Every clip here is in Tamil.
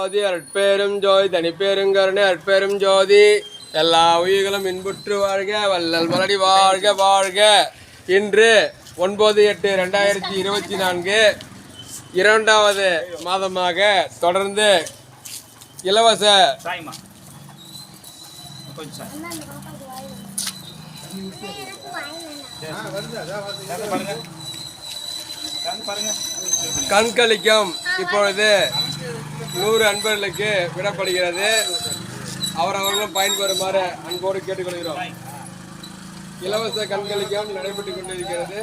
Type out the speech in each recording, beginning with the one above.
ஜோதி அற்பேரும் ஜோதி தனிப்பேரும் கருணை அற்பேரும் ஜோதி எல்லா உயிர்களும் இன்புற்று வாழ்க வள்ளல் மலடி வாழ்க வாழ்க. இன்று 9/8/2024 இரண்டாவது மாதமாக தொடர்ந்து இலவச கண்களிக்கும் இப்பொழுது 100 அன்பர்களுக்கு விடப்படுகிறது. அவர்களும் பயன்பெறுமாறு அன்போடு கேட்டுக்கொள்கிறோம். இலவச கண்களிக்கும் நடைபெற்றுக் கொண்டிருக்கிறது.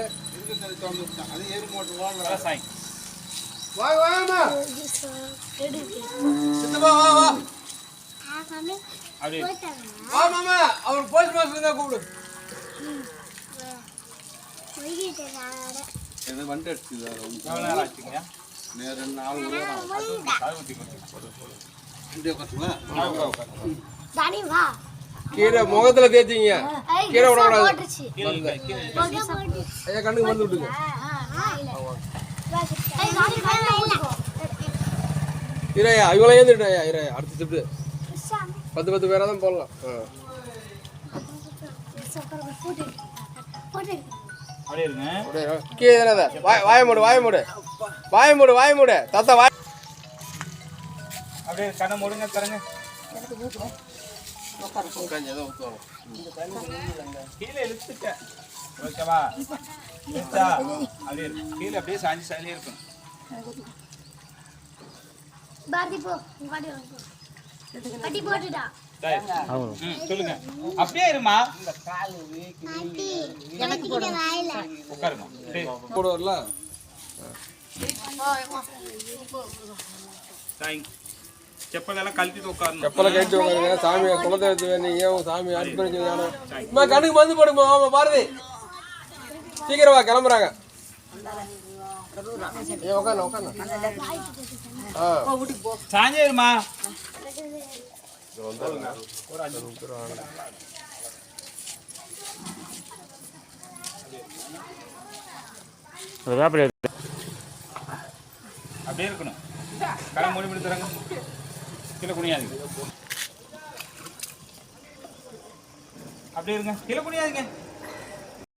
அவர் போஸ்ட் மாஸ்டர் தான் கூப்பிடு. வண்டி கீரை முகத்துல தேய்ச்சிங்க. கீரை விடக்கூடாது. ஐயா கண்ணுக்கு வந்து விட்டுங்க. இறையா இவ்வளோ ஏந்துட்டா இறையா அடுத்து திட்டு 10 பேராக தான் போடலாம். வாய மூடு வாய மூடு வாய மூடு வாய மூடு தாத்தா வாய் அப்படியே கண்ணை மூடுங்க தரங்க. கீழே இழுத்துக்க ஓகேவா? அப்படியே கீழே அப்படியே சாஞ்சி சாஞ்சி இருக்கும். சொல்லுங்க அப்படியே இருமா. போடுவார்ல செப்பலெல்லாம் கழட்டிட்டு உட்காரணும். செப்பலை கழட்டி உட்காருங்க. சாமி குலதெய்வத்து வேணீங்க. சாமி அர்ப்பணிச்சு கண்ணுக்கு மருந்து போடுமா? ஆமா பாரதி சீக்கிரம் வா கிளம்புறாங்க. உட்காந்து உட்காந்து சாஞ்சிருமா. ஒரு 5 நிமிஷம் அப்படியே இருக்கணும். கடை மூடி பண்ணி தராங்க. கீழே குனியாதீங்க. அப்படியே இருங்க. கீழே குனியாதீங்க.